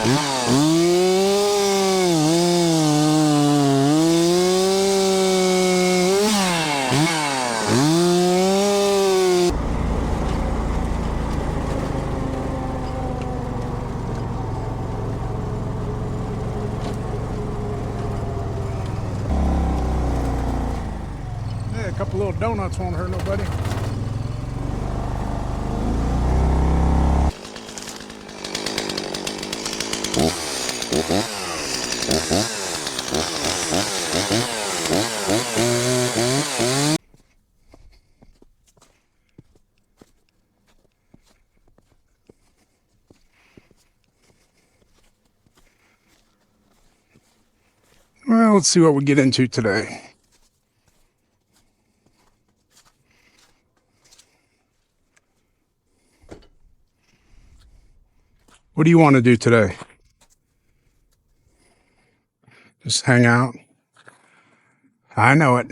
Yeah, a couple little donuts won't hurt nobody. Well, let's see what we get into today. What do you want to do today? Just hang out? I know it.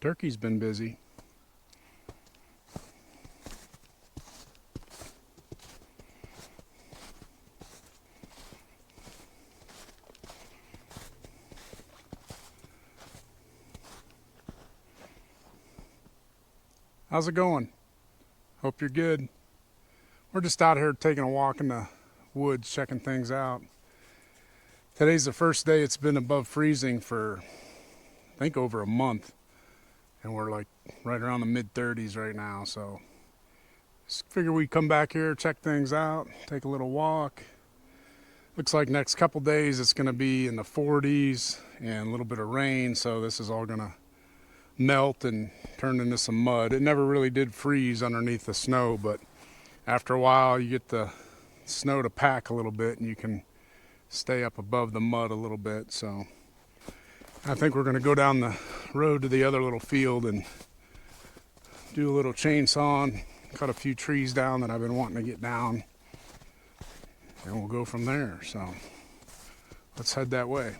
Turkey's been busy. How's it going? Hope you're good. We're just out here taking a walk in the woods, checking things out. Today's the first day it's been above freezing for, I think, over a month. And we're like right around the mid-30s right now, so just figure we'd come back here, check things out, take a little walk. Looks like next couple days it's going to be in the 40s and a little bit of rain, so this is all going to melt and turn into some mud. It never really did freeze underneath the snow, but after a while you get the snow to pack a little bit and you can stay up above the mud a little bit. So I think we're going to go down the road to the other little field and do a little chainsaw and cut a few trees down that I've been wanting to get down, and we'll go from there. So let's head that way.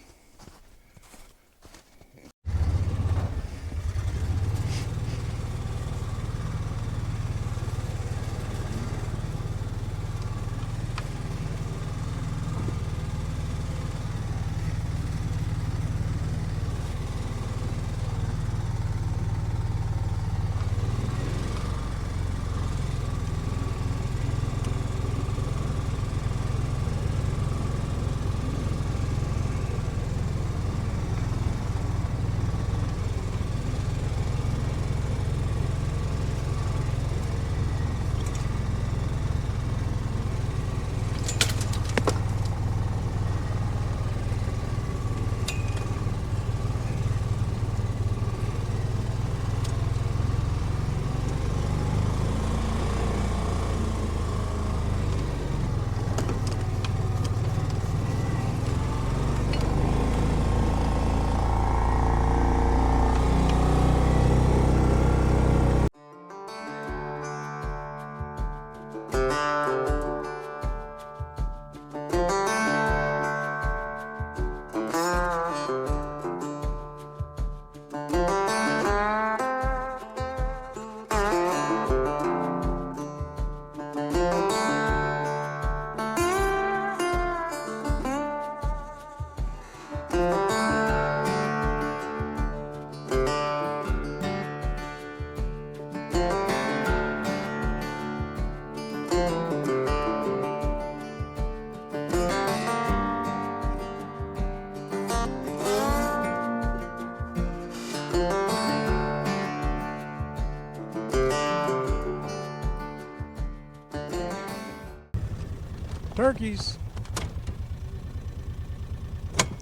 Turkeys.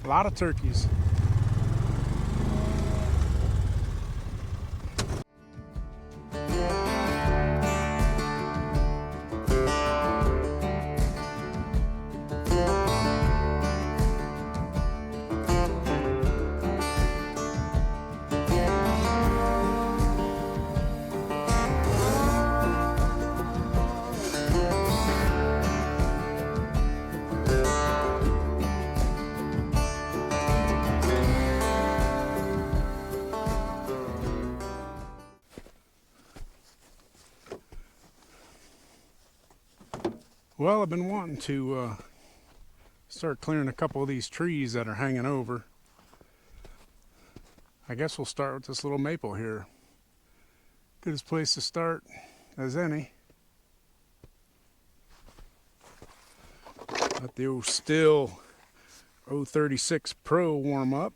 A lot of turkeys. Well, I've been wanting to start clearing a couple of these trees that are hanging over. I guess we'll start with this little maple here. Good as place to start as any. Let the old Stihl 036 Pro warm up.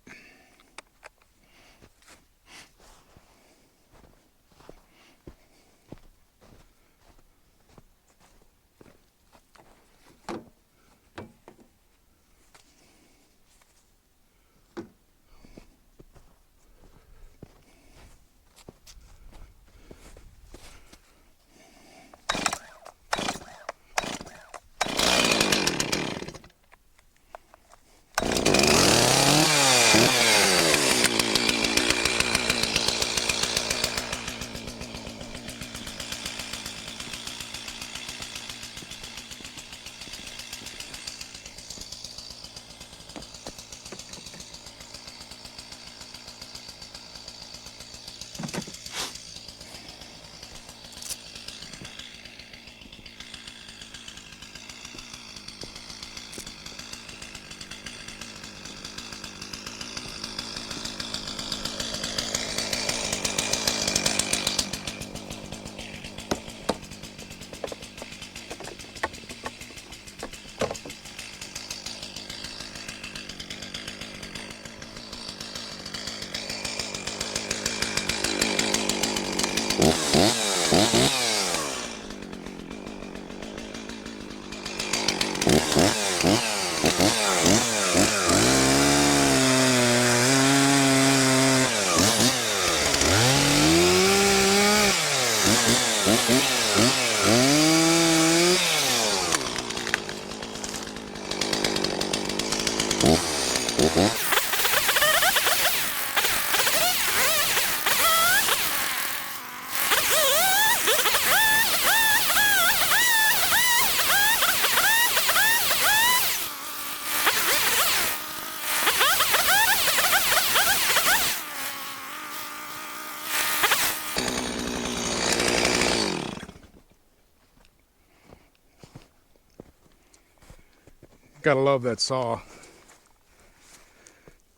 Gotta love that saw.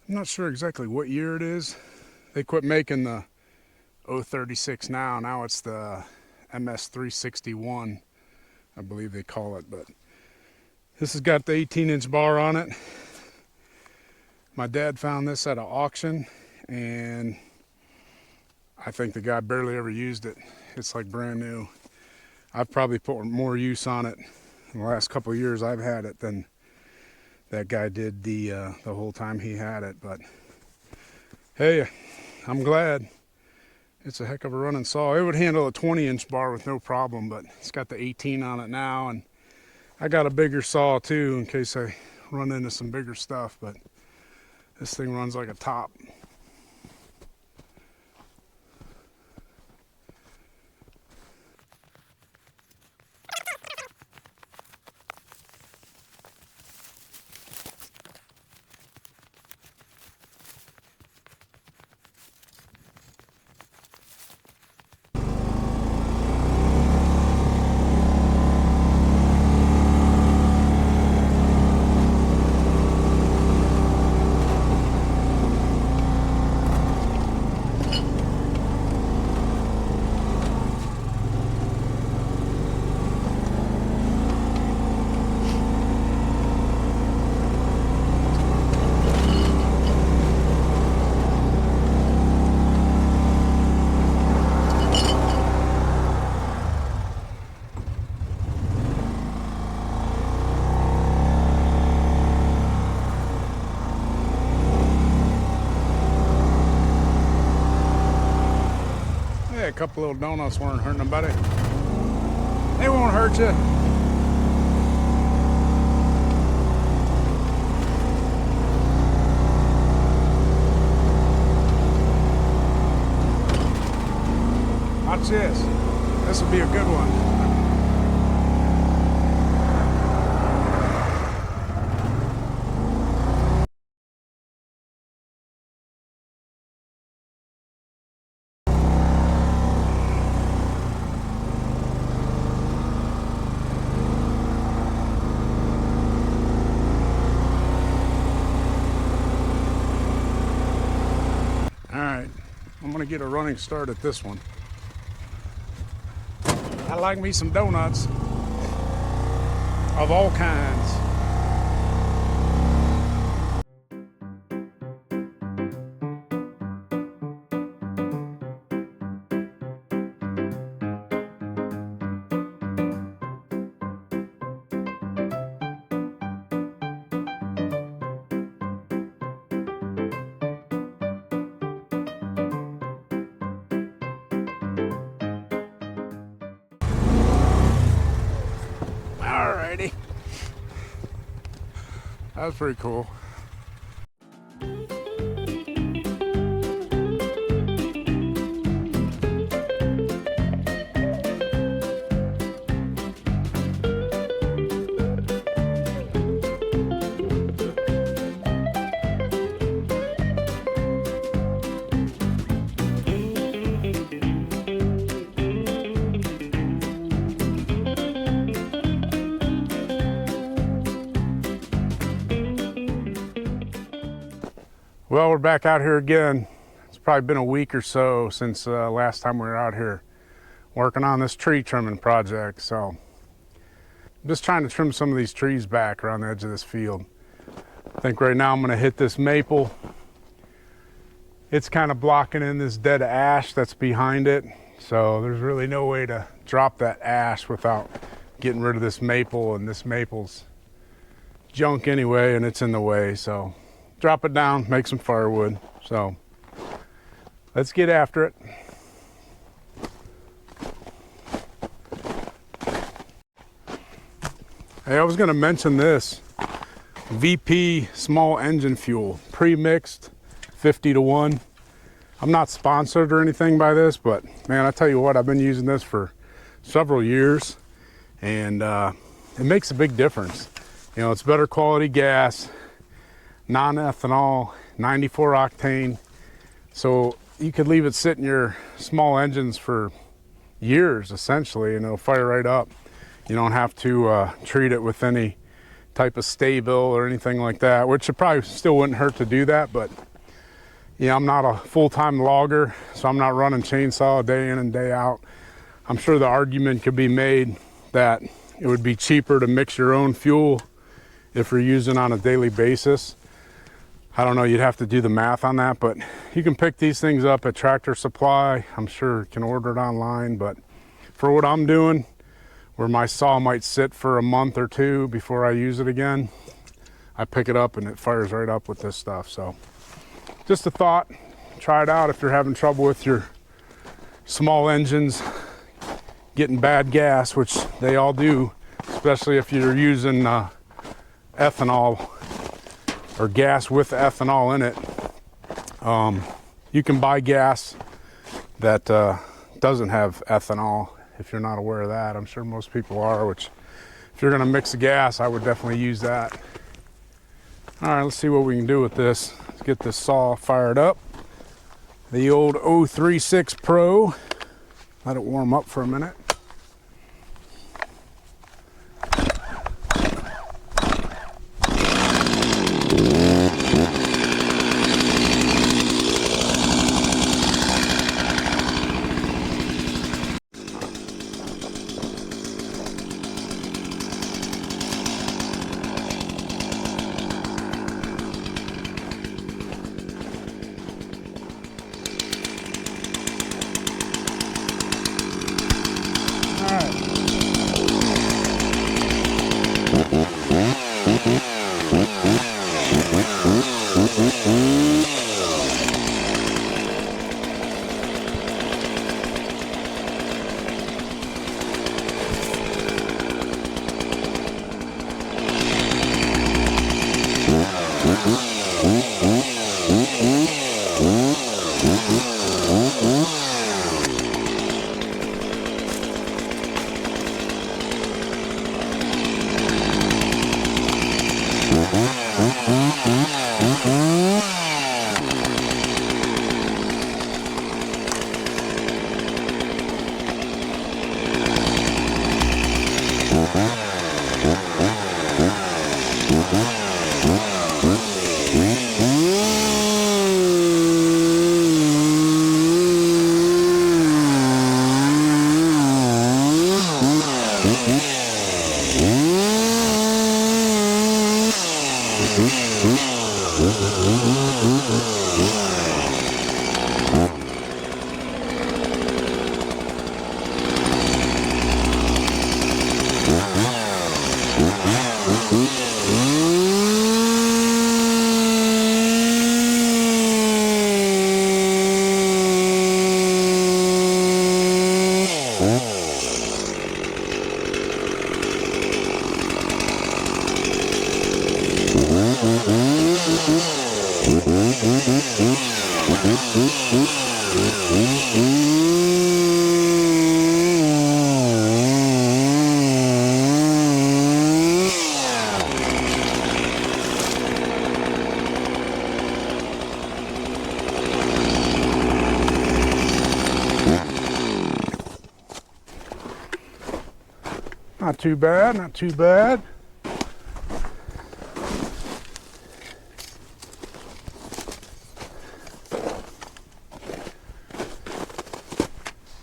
I'm not sure exactly what year it is. They quit making the 036 now. Now it's the MS361, I believe they call it. But this has got the 18-inch bar on it. My dad found this at an auction, and I think the guy barely ever used it. It's like brand new. I've probably put more use on it in the last couple of years I've had it than that guy did the whole time he had it. But hey, I'm glad. It's a heck of a running saw. It would handle a 20-inch bar with no problem, but it's got the 18 on it now, and I got a bigger saw too in case I run into some bigger stuff, but this thing runs like a top. couple little donuts weren't hurting nobody. They won't hurt you. Watch this. This will be a good one. All right, I'm gonna get a running start at this one. I like me some donuts of all kinds. Alrighty. That was pretty cool. Well, we're back out here again. It's probably been a week or so since last time we were out here working on this tree trimming project. So I'm just trying to trim some of these trees back around the edge of this field. I think right now I'm going to hit this maple. It's kind of blocking in this dead ash that's behind it. So there's really no way to drop that ash without getting rid of this maple, and this maple's junk anyway and it's in the way. So drop it down, make some firewood. So let's get after it. Hey, I was going to mention this VP small engine fuel, pre-mixed 50-to-1. I'm not sponsored or anything by this, but man, I tell you what, I've been using this for several years, and it makes a big difference. You know, it's better quality gas, non-ethanol, 94 octane. So you could leave it sit in your small engines for years essentially, and it'll fire right up. You don't have to treat it with any type of Stihl or anything like that, which it probably still wouldn't hurt to do that. But yeah, I'm not a full-time logger, so I'm not running chainsaw day in and day out. I'm sure the argument could be made that it would be cheaper to mix your own fuel if you're using on a daily basis. I don't know, you'd have to do the math on that, but you can pick these things up at Tractor Supply. I'm sure you can order it online, but for what I'm doing, where my saw might sit for a month or two before I use it again, I pick it up and it fires right up with this stuff. So just a thought, try it out if you're having trouble with your small engines getting bad gas, which they all do, especially if you're using ethanol or gas with ethanol in it. You can buy gas that doesn't have ethanol, if you're not aware of that. I'm sure most people are, which if you're gonna mix a gas, I would definitely use that. All right, let's see what we can do with this. Let's get this saw fired up. The old 036 Pro. Let it warm up for a minute. Not too bad, not too bad.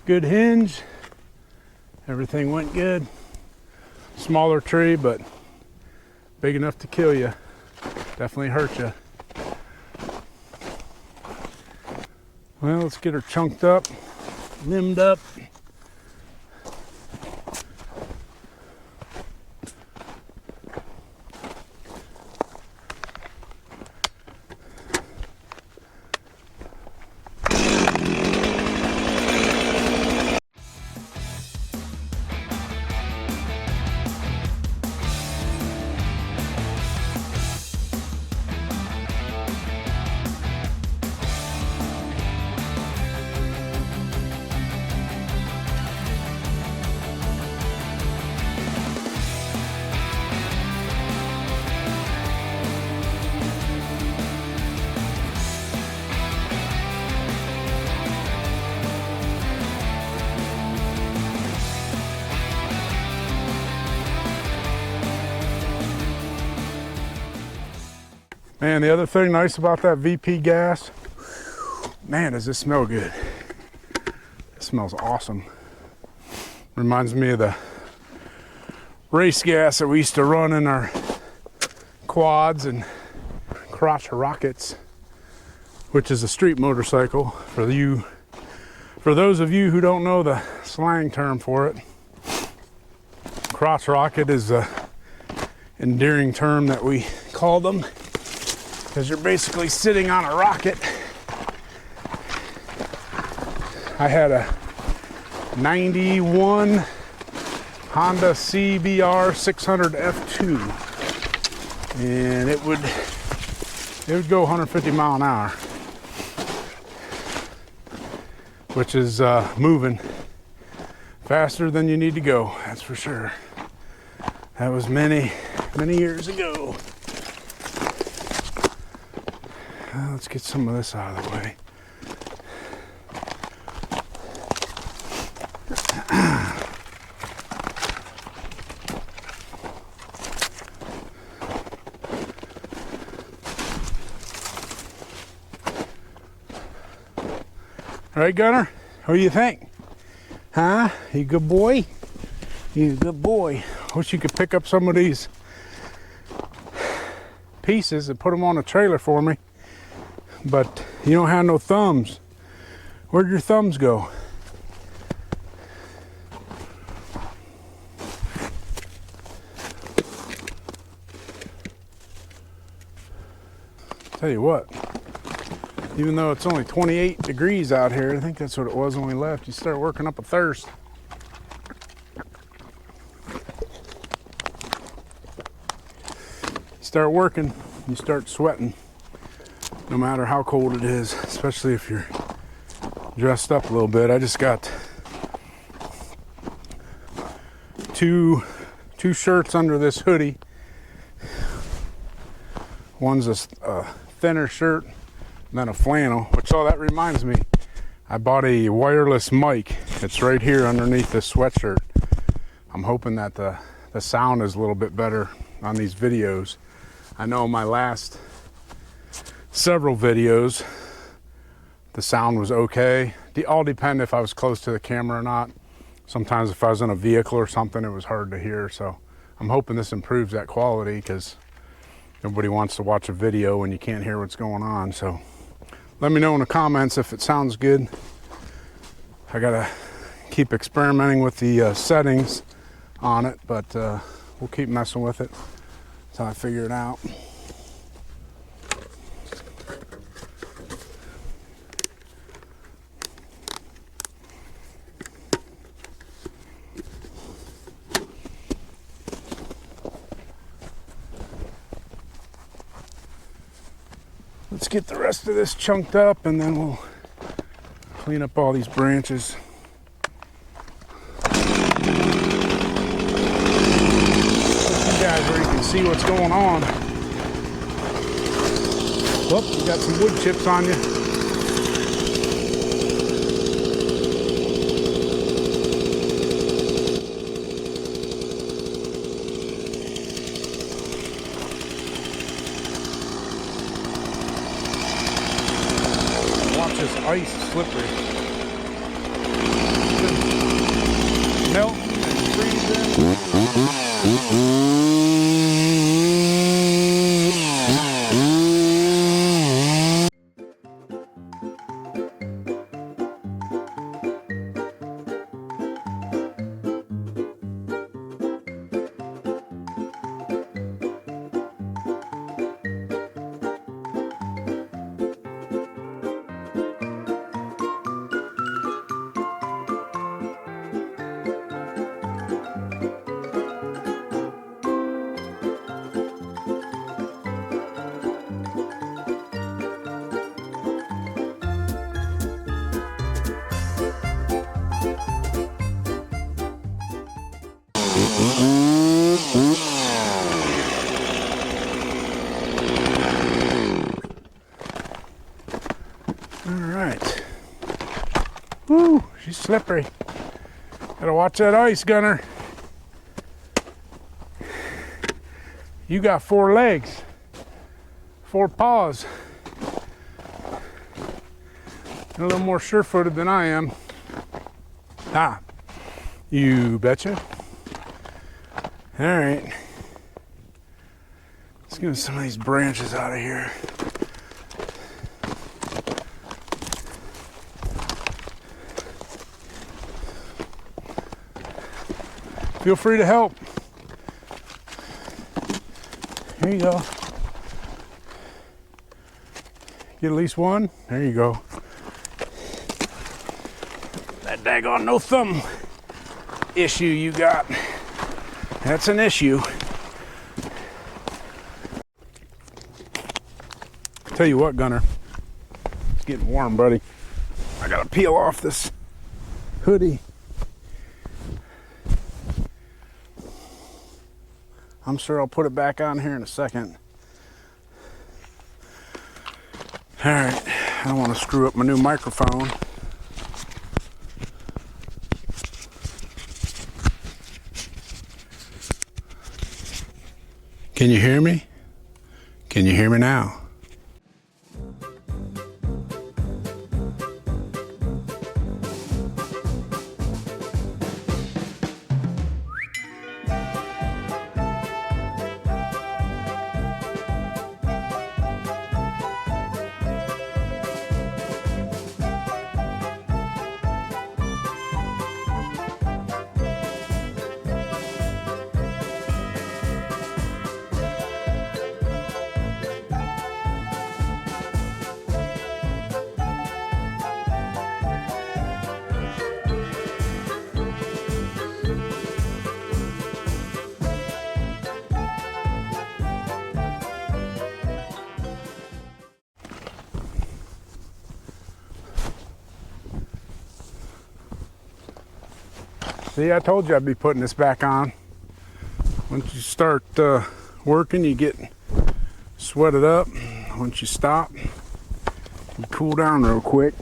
Good hinge. Everything went good. Smaller tree, but big enough to kill you. Definitely hurt you. Well, let's get her chunked up, limbed up. Man, the other thing nice about that VP gas, man, does this smell good. It smells awesome. Reminds me of the race gas that we used to run in our quads and crotch rockets, which is a street motorcycle. For those of you who don't know the slang term for it, crotch rocket is a endearing term that we call them, because you're basically sitting on a rocket. I had a 91 Honda CBR 600 F2, and it would go 150 mile an hour, which is moving faster than you need to go, that's for sure. That was many years ago. Let's get some of this out of the way. All right, Gunner, what do you think? Huh? You a good boy? You a good boy. Wish you could pick up some of these pieces and put them on a trailer for me. But you don't have no thumbs. Where'd your thumbs go? Tell you what, even though it's only 28 degrees out here, I think that's what it was when we left, you start working up a thirst. Start working, you start sweating, no matter how cold it is, especially if you're dressed up a little bit. I just got two shirts under this hoodie. One's a thinner shirt, and then a flannel, which, oh, that reminds me, I bought a wireless mic. It's right here underneath this sweatshirt. I'm hoping that the sound is a little bit better on these videos. I know my last several videos, the sound was okay. It all depended if I was close to the camera or not. Sometimes if I was in a vehicle or something, it was hard to hear. So I'm hoping this improves that quality, because nobody wants to watch a video when you can't hear what's going on. So let me know in the comments if it sounds good. I gotta keep experimenting with the settings on it, but we'll keep messing with it until I figure it out. Let's get the rest of this chunked up, and then we'll clean up all these branches. Guys, where you can see what's going on. Whoop, you got some wood chips on you. Watch this ice slippery. Melt and freeze in. Alright. Woo, she's slippery. Gotta watch that ice, Gunner. You got 4 legs, 4 paws. You're a little more sure-footed than I am. Ah, you betcha. Alright. Let's get some of these branches out of here. Feel free to help. Here you go. Get at least one. There you go. That daggone no thumb issue you got. That's an issue. Tell you what, Gunner. It's getting warm, buddy. I gotta peel off this hoodie. I'm sure I'll put it back on here in a second. All right, I don't want to screw up my new microphone. Can you hear me? Can you hear me now? See, I told you I'd be putting this back on. Once you start working, you get sweated up. Once you stop, you cool down real quick.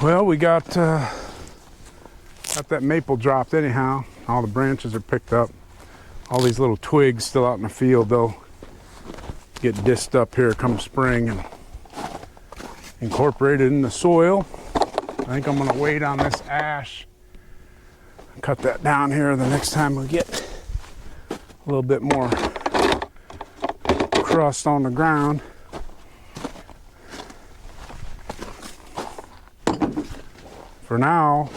Well, we got that maple dropped anyhow. All the branches are picked up. All these little twigs still out in the field, they'll get disced up here come spring and incorporated in the soil. I think I'm gonna wait on this ash. Cut that down here the next time we get a little bit more crust on the ground. For now,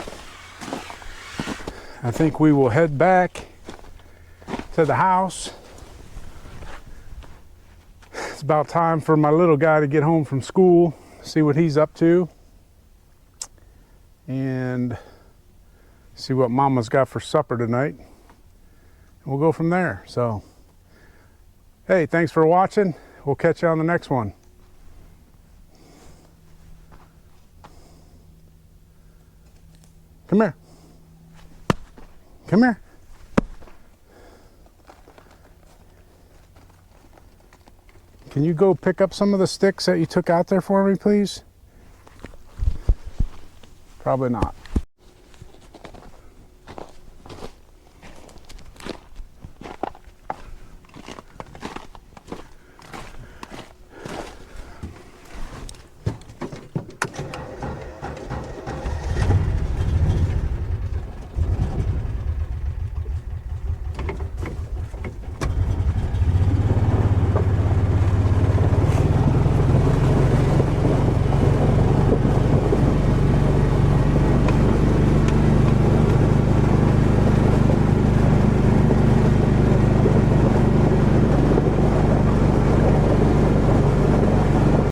I think we will head back to the house. It's about time for my little guy to get home from school, see what he's up to, and see what Mama's got for supper tonight. And we'll go from there. So, hey, thanks for watching. We'll catch you on the next one. Come here. Come here. Can you go pick up some of the sticks that you took out there for me, please? Probably not.